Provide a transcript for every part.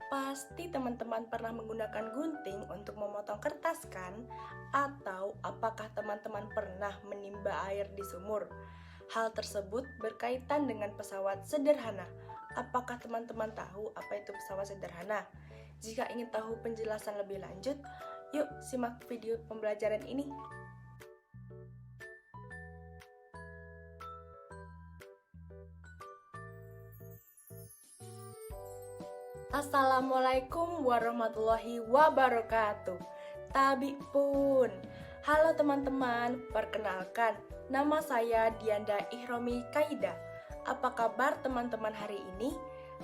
Pasti teman-teman pernah menggunakan gunting untuk memotong kertas kan? Atau apakah teman-teman pernah menimba air di sumur? Hal tersebut berkaitan dengan pesawat sederhana. Apakah teman-teman tahu apa itu pesawat sederhana? Jika ingin tahu penjelasan lebih lanjut, yuk simak video pembelajaran ini. Assalamualaikum warahmatullahi wabarakatuh. Tabi pun. Halo teman-teman, perkenalkan, nama saya Dianda Ihromi Kaida. Apa kabar teman-teman hari ini?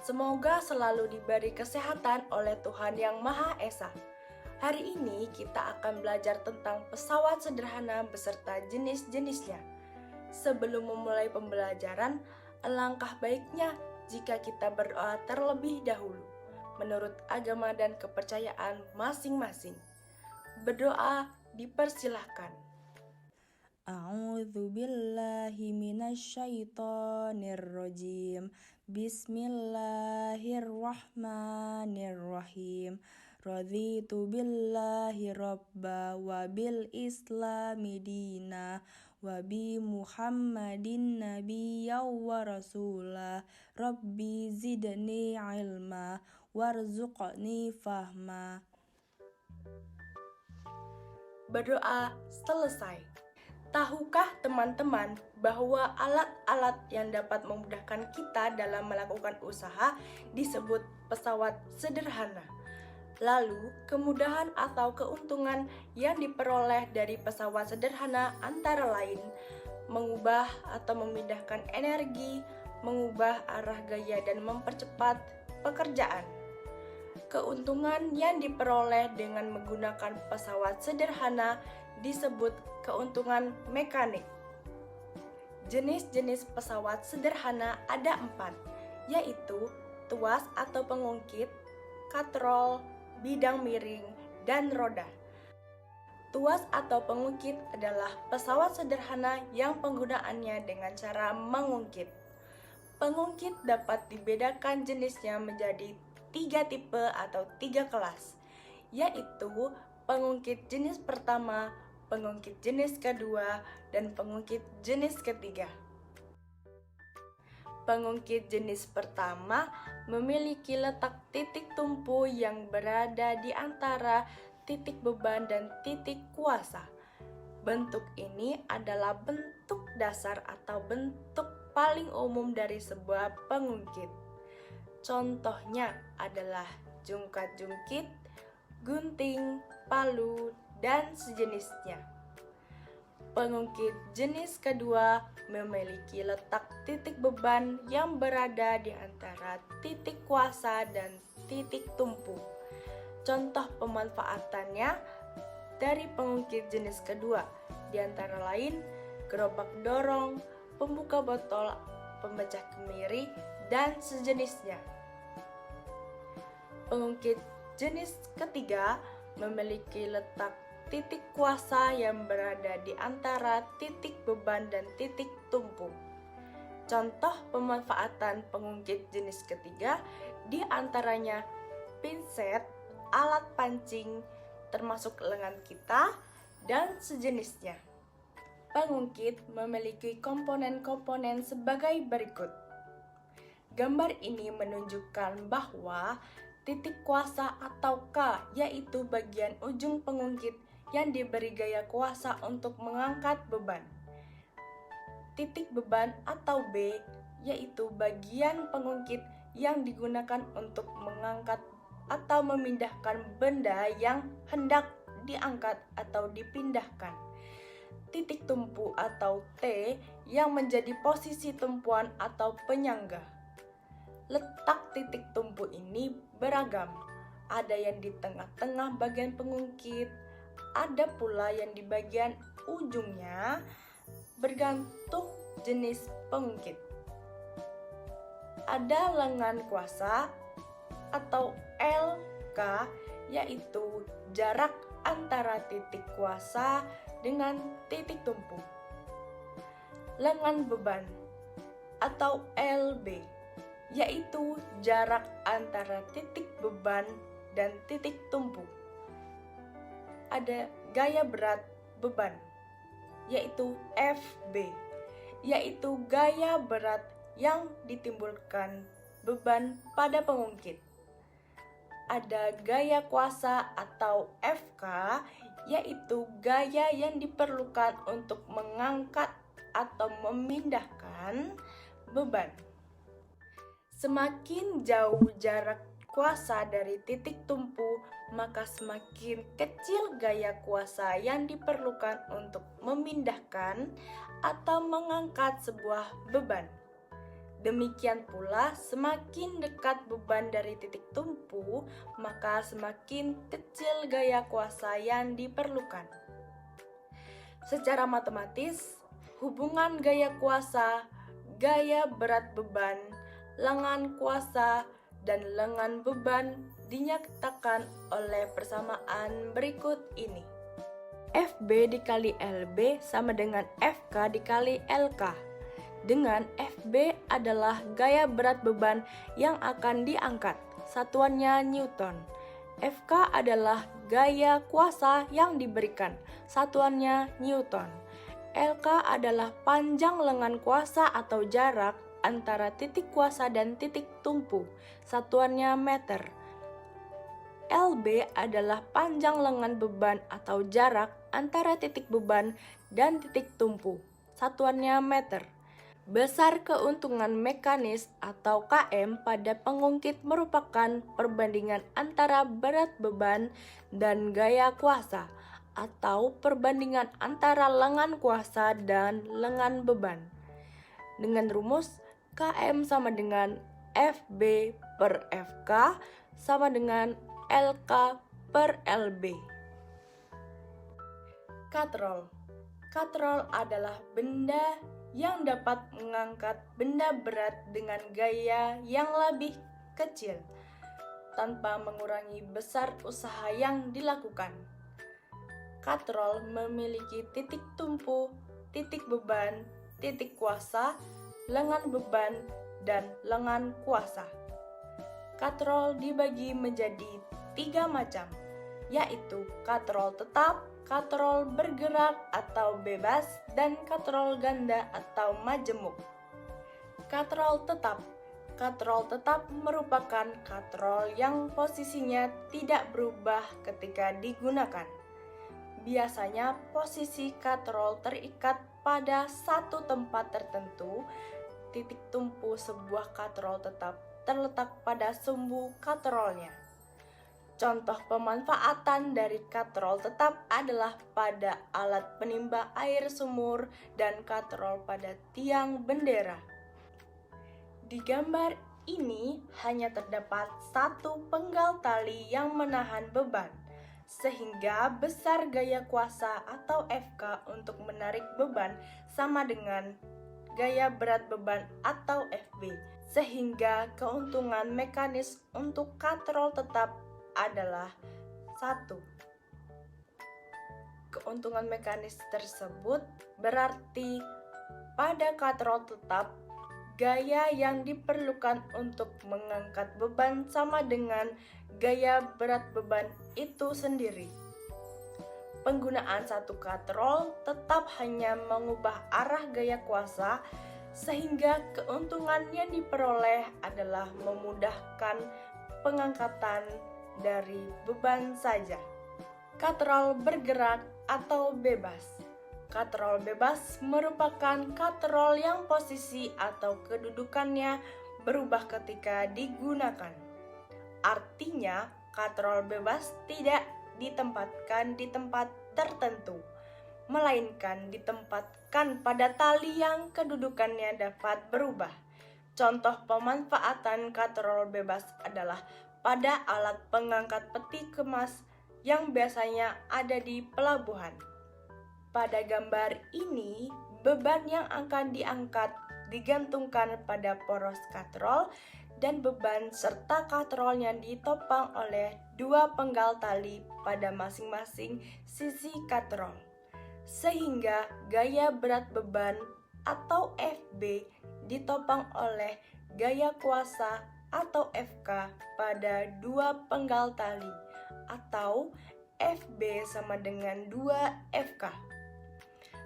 Semoga selalu diberi kesehatan oleh Tuhan Yang Maha Esa. Hari ini kita akan belajar tentang pesawat sederhana beserta jenis-jenisnya. Sebelum memulai pembelajaran, alangkah baiknya jika kita berdoa terlebih dahulu menurut agama dan kepercayaan masing-masing. Berdoa dipersilahkan. A'udzu billahi minasyaitonir rajim. Bismillahirrahmanirrahim. Raditu billahi rabba wa bil islami dina wa bi Muhammadin nabiyya wa rasulah. Rabbi zidni ilma warzuqni fahma. Berdoa selesai. Tahukah teman-teman bahwa alat-alat yang dapat memudahkan kita dalam melakukan usaha disebut pesawat sederhana? Lalu, kemudahan atau keuntungan yang diperoleh dari pesawat sederhana antara lain mengubah atau memindahkan energi, mengubah arah gaya dan mempercepat pekerjaan. Keuntungan yang diperoleh dengan menggunakan pesawat sederhana disebut keuntungan mekanik. Jenis-jenis pesawat sederhana ada 4, yaitu tuas atau pengungkit, katrol, bidang miring, dan roda. Tuas atau pengungkit adalah pesawat sederhana yang penggunaannya dengan cara mengungkit. Pengungkit dapat dibedakan jenisnya menjadi 3 tipe atau 3 kelas, yaitu pengungkit jenis pertama, pengungkit jenis kedua, dan pengungkit jenis ketiga. Pengungkit jenis pertama memiliki letak titik tumpu yang berada di antara titik beban dan titik kuasa. Bentuk ini adalah bentuk dasar atau bentuk paling umum dari sebuah pengungkit. Contohnya adalah jungkat-jungkit, gunting, palu, dan sejenisnya. Pengungkit jenis kedua memiliki letak titik beban yang berada di antara titik kuasa dan titik tumpu. Contoh pemanfaatannya dari pengungkit jenis kedua, di antara lain gerobak dorong, pembuka botol, pemecah kemiri, dan sejenisnya. Pengungkit jenis ketiga memiliki letak titik kuasa yang berada di antara titik beban dan titik tumpu. Contoh pemanfaatan pengungkit jenis ketiga di antaranya pinset, alat pancing, termasuk lengan kita, dan sejenisnya. Pengungkit memiliki komponen-komponen sebagai berikut. Gambar ini menunjukkan bahwa titik kuasa atau K yaitu bagian ujung pengungkit yang diberi gaya kuasa untuk mengangkat beban. Titik beban atau B yaitu bagian pengungkit yang digunakan untuk mengangkat atau memindahkan benda yang hendak diangkat atau dipindahkan. Titik tumpu atau T yang menjadi posisi tumpuan atau penyangga. Letak titik tumpu ini beragam. Ada yang di tengah-tengah bagian pengungkit, ada pula yang di bagian ujungnya, bergantung jenis pengungkit. Ada lengan kuasa atau LK, yaitu jarak antara titik kuasa dengan titik tumpu. Lengan beban atau LB, yaitu jarak antara titik beban dan titik tumpu. Ada gaya berat beban, yaitu FB, yaitu gaya berat yang ditimbulkan beban pada pengungkit. Ada gaya kuasa atau FK, yaitu gaya yang diperlukan untuk mengangkat atau memindahkan beban. Semakin jauh jarak kuasa dari titik tumpu, maka semakin kecil gaya kuasa yang diperlukan untuk memindahkan atau mengangkat sebuah beban. Demikian pula, semakin dekat beban dari titik tumpu, maka semakin kecil gaya kuasa yang diperlukan. Secara matematis, hubungan gaya kuasa, gaya berat beban, lengan kuasa, dan lengan beban dinyatakan oleh persamaan berikut ini. FB dikali LB sama dengan FK dikali LK. Dengan FB adalah gaya berat beban yang akan diangkat, satuannya Newton. FK adalah gaya kuasa yang diberikan, satuannya Newton. LK adalah panjang lengan kuasa atau jarak antara titik kuasa dan titik tumpu, satuannya meter. LB adalah panjang lengan beban atau jarak antara titik beban dan titik tumpu, satuannya meter. Besar keuntungan mekanis atau KM pada pengungkit merupakan perbandingan antara berat beban dan gaya kuasa, atau perbandingan antara lengan kuasa dan lengan beban. Dengan rumus KM sama dengan FB per FK sama dengan LK per LB. Katrol. Katrol adalah benda yang dapat mengangkat benda berat dengan gaya yang lebih kecil tanpa mengurangi besar usaha yang dilakukan. Katrol memiliki titik tumpu, titik beban, titik kuasa, lengan beban, dan lengan kuasa. Katrol dibagi menjadi 3 macam, yaitu katrol tetap, katrol bergerak atau bebas, dan katrol ganda atau majemuk. Katrol tetap. Katrol tetap merupakan katrol yang posisinya tidak berubah ketika digunakan. Biasanya posisi katrol terikat pada satu tempat tertentu. Titik tumpu sebuah katrol tetap terletak pada sumbu katrolnya. Contoh pemanfaatan dari katrol tetap adalah pada alat penimba air sumur dan katrol pada tiang bendera. Di gambar ini hanya terdapat satu penggal tali yang menahan beban, sehingga besar gaya kuasa atau FK untuk menarik beban sama dengan gaya berat beban atau FB, sehingga keuntungan mekanis untuk katrol tetap adalah 1. Keuntungan mekanis tersebut berarti pada katrol tetap gaya yang diperlukan untuk mengangkat beban sama dengan gaya berat beban itu sendiri. Penggunaan satu katrol tetap hanya mengubah arah gaya kuasa, sehingga keuntungan yang diperoleh adalah memudahkan pengangkatan dari beban saja. Katrol bergerak atau bebas. Katrol bebas merupakan katrol yang posisi atau kedudukannya berubah ketika digunakan. Artinya, katrol bebas tidak ditempatkan di tempat tertentu, melainkan ditempatkan pada tali yang kedudukannya dapat berubah. Contoh pemanfaatan katrol bebas adalah pada alat pengangkat peti kemas yang biasanya ada di pelabuhan. Pada gambar ini, beban yang akan diangkat digantungkan pada poros katrol dan beban serta katrolnya ditopang oleh 2 penggal tali pada masing-masing sisi katrol, sehingga gaya berat beban atau FB ditopang oleh gaya kuasa atau FK pada dua penggal tali atau FB sama dengan 2 FK.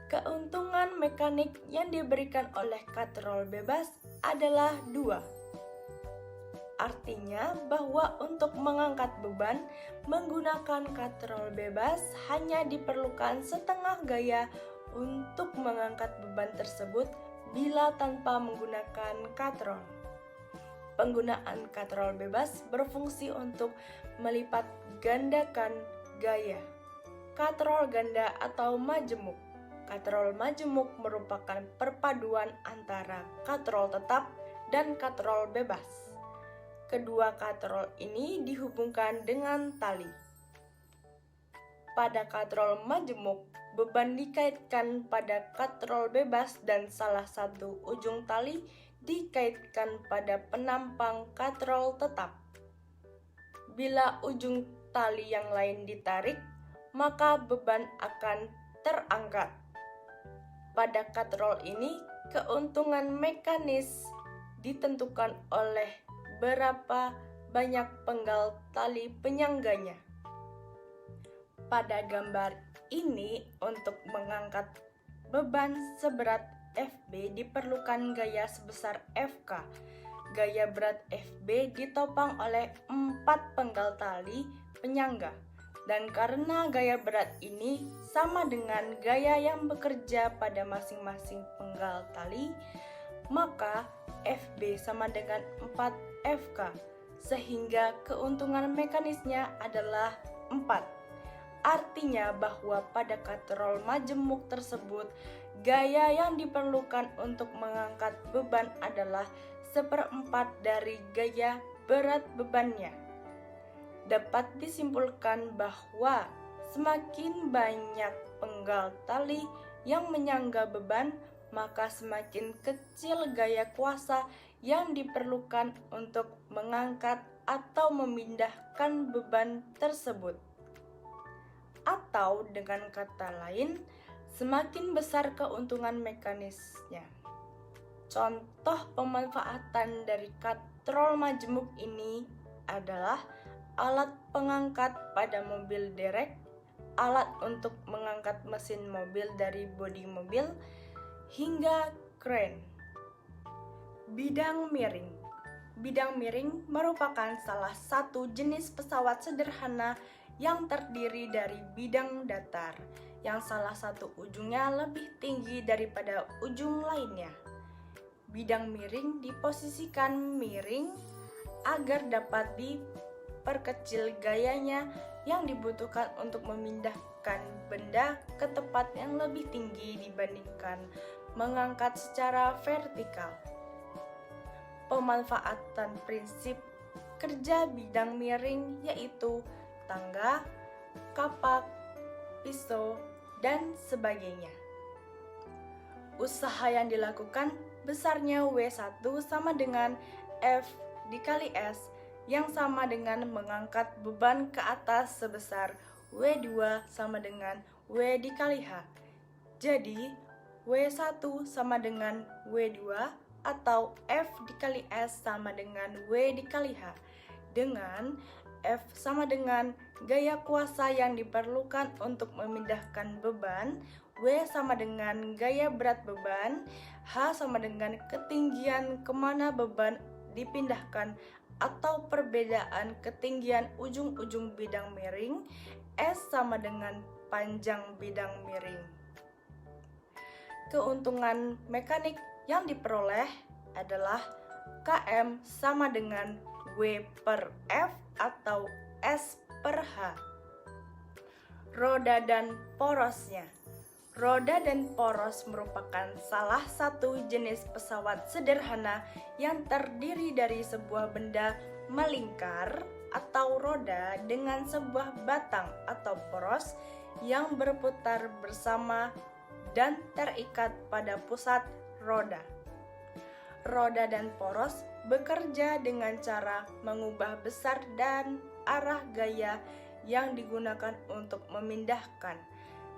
Keuntungan mekanik yang diberikan oleh katrol bebas adalah 2. Artinya bahwa untuk mengangkat beban menggunakan katrol bebas hanya diperlukan setengah gaya untuk mengangkat beban tersebut bila tanpa menggunakan katrol. Penggunaan katrol bebas berfungsi untuk melipat gandakan gaya. Katrol ganda atau majemuk. Katrol majemuk merupakan perpaduan antara katrol tetap dan katrol bebas. Kedua katrol ini dihubungkan dengan tali. Pada katrol majemuk, beban dikaitkan pada katrol bebas dan salah satu ujung tali dikaitkan pada penampang katrol tetap. Bila ujung tali yang lain ditarik, maka beban akan terangkat. Pada katrol ini, keuntungan mekanis ditentukan oleh berapa banyak penggal tali penyangganya. Pada gambar ini, untuk mengangkat beban seberat FB diperlukan gaya sebesar FK. Gaya berat FB ditopang oleh 4 penggal tali penyangga. Dan karena gaya berat ini sama dengan gaya yang bekerja pada masing-masing penggal tali, maka FB sama dengan 4 FK, sehingga keuntungan mekanisnya adalah 4. Artinya bahwa pada katrol majemuk tersebut, gaya yang diperlukan untuk mengangkat beban adalah 1/4 dari gaya berat bebannya. Dapat disimpulkan bahwa semakin banyak penggal tali yang menyangga beban, maka semakin kecil gaya kuasa yang diperlukan untuk mengangkat atau memindahkan beban tersebut. Atau dengan kata lain, semakin besar keuntungan mekanisnya. Contoh pemanfaatan dari katrol majemuk ini adalah alat pengangkat pada mobil derek, alat untuk mengangkat mesin mobil dari bodi mobil, hingga kren. Bidang miring. Bidang miring merupakan salah satu jenis pesawat sederhana yang terdiri dari bidang datar, yang salah satu ujungnya lebih tinggi daripada ujung lainnya. Bidang miring diposisikan miring agar dapat diperkecil gayanya yang dibutuhkan untuk memindahkan benda ke tempat yang lebih tinggi dibandingkan mengangkat secara vertikal. Pemanfaatan prinsip kerja bidang miring yaitu tangga, kapak, pisau, dan sebagainya. Usaha yang dilakukan besarnya W1 sama dengan F dikali S, yang sama dengan mengangkat beban ke atas sebesar W2 sama dengan W dikali H. Jadi, W1 sama dengan W2 atau F dikali S sama dengan W dikali H, dengan F sama dengan gaya kuasa yang diperlukan untuk memindahkan beban, W sama dengan gaya berat beban, H sama dengan ketinggian kemana beban dipindahkan atau perbedaan ketinggian ujung-ujung bidang miring, S sama dengan panjang bidang miring. Keuntungan mekanik yang diperoleh adalah Km sama dengan W per F atau S per H. Roda dan porosnya. Roda dan poros merupakan salah satu jenis pesawat sederhana yang terdiri dari sebuah benda melingkar atau roda dengan sebuah batang atau poros yang berputar bersama dan terikat pada pusat roda. Roda dan poros bekerja dengan cara mengubah besar dan arah gaya yang digunakan untuk memindahkan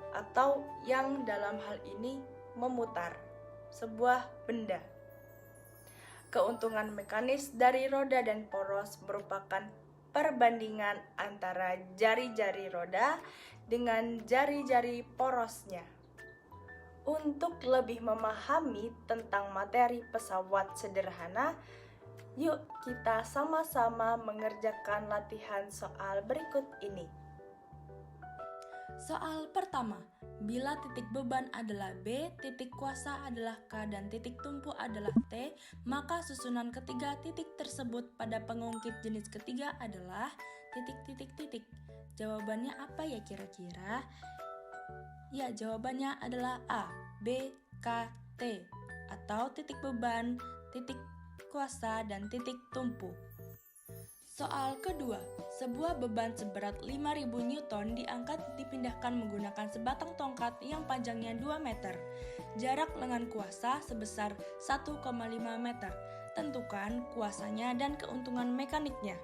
atau yang dalam hal ini memutar sebuah benda. Keuntungan mekanis dari roda dan poros merupakan perbandingan antara jari-jari roda dengan jari-jari porosnya. Untuk lebih memahami tentang materi pesawat sederhana, yuk kita sama-sama mengerjakan latihan soal berikut ini. Soal pertama, bila titik beban adalah B, titik kuasa adalah K, dan titik tumpu adalah T, maka susunan ketiga titik tersebut pada pengungkit jenis ketiga adalah titik. Jawabannya apa ya kira-kira? Ya, jawabannya adalah A, B, K, T, atau titik beban, titik kuasa, dan titik tumpu. Soal kedua, sebuah beban seberat 5.000 Newton diangkat dipindahkan menggunakan sebatang tongkat yang panjangnya 2 meter. Jarak lengan kuasa sebesar 1,5 meter. Tentukan kuasanya dan keuntungan mekaniknya.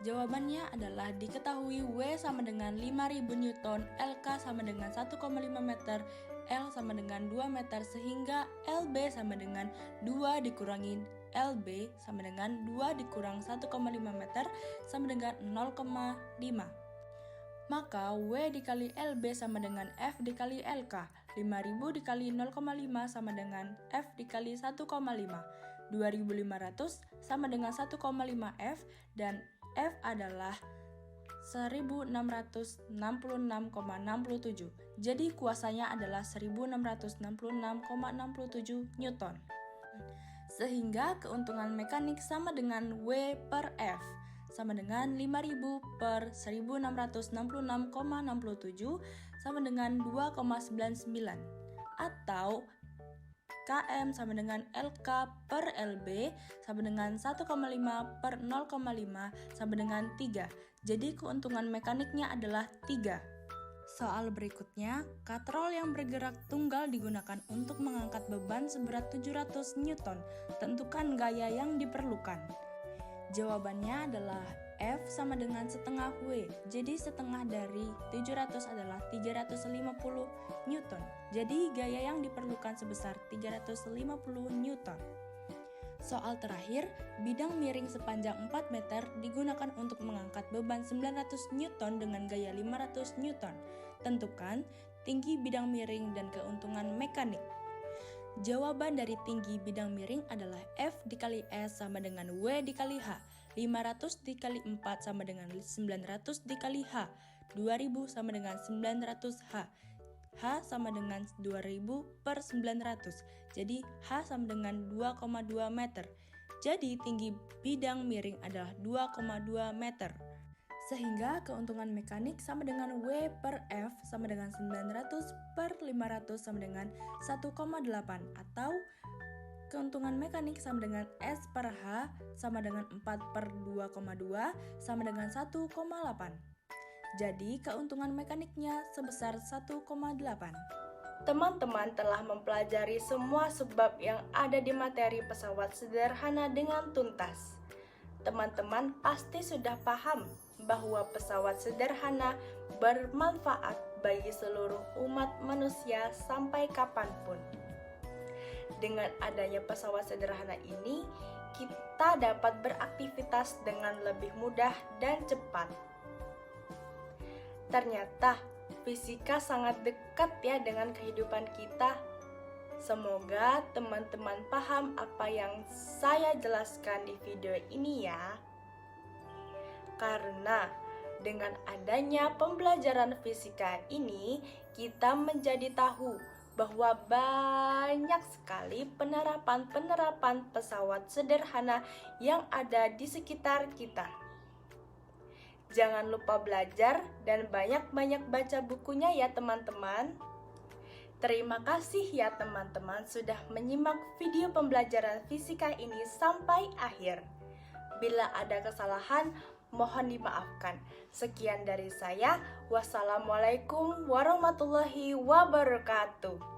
Jawabannya adalah diketahui W sama dengan 5.000 Newton, LK sama dengan 1,5 meter, L sama dengan 2 meter, sehingga LB sama dengan 2 dikurangi LB sama dengan 2 dikurang 1,5 meter sama dengan 0,5. Maka W dikali LB sama dengan F dikali LK. 5.000 dikali 0,5 sama dengan F dikali 1,5. 2.500 sama dengan 1,5 F, dan F adalah 1666,67. Jadi kuasanya adalah 1666,67 Newton. Sehingga keuntungan mekanik sama dengan W per F sama dengan 5.000 per 1666,67 sama dengan 2,99, atau KM sama dengan LK per LB sama dengan 1,5 per 0,5 sama dengan 3. Jadi keuntungan mekaniknya adalah 3. Soal berikutnya, katrol yang bergerak tunggal digunakan untuk mengangkat beban seberat 700 Newton. Tentukan gaya yang diperlukan. Jawabannya adalah F sama dengan setengah W. Jadi setengah dari 700 adalah 350 Newton. Jadi gaya yang diperlukan sebesar 350 Newton. Soal terakhir, bidang miring sepanjang 4 meter digunakan untuk mengangkat beban 900 Newton dengan gaya 500 Newton. Tentukan tinggi bidang miring dan keuntungan mekanik. Jawaban dari tinggi bidang miring adalah F dikali S sama dengan W dikali H. 500 dikali 4 sama dengan 900 dikali H. 2000 sama dengan 900 H. H sama dengan 2000 per 900. Jadi H sama dengan 2,2 meter. Jadi tinggi bidang miring adalah 2,2 meter. Sehingga keuntungan mekanik sama dengan W per F sama dengan 900 per 500 sama dengan 1,8, atau keuntungan mekanik sama dengan S per H sama dengan 4 per 2,2 sama dengan 1,8. Jadi keuntungan mekaniknya sebesar 1,8. Teman-teman telah mempelajari semua sebab yang ada di materi pesawat sederhana dengan tuntas. Teman-teman pasti sudah paham bahwa pesawat sederhana bermanfaat bagi seluruh umat manusia sampai kapanpun. Dengan adanya pesawat sederhana ini, kita dapat beraktivitas dengan lebih mudah dan cepat. Ternyata fisika sangat dekat ya dengan kehidupan kita. Semoga teman-teman paham apa yang saya jelaskan di video ini ya. Karena dengan adanya pembelajaran fisika ini, kita menjadi tahu bahwa banyak sekali penerapan-penerapan pesawat sederhana yang ada di sekitar kita. Jangan lupa belajar dan banyak-banyak baca bukunya ya teman-teman. Terima kasih ya teman-teman sudah menyimak video pembelajaran fisika ini sampai akhir. Bila ada kesalahan, mohon dimaafkan. Sekian dari saya. Wassalamualaikum warahmatullahi wabarakatuh.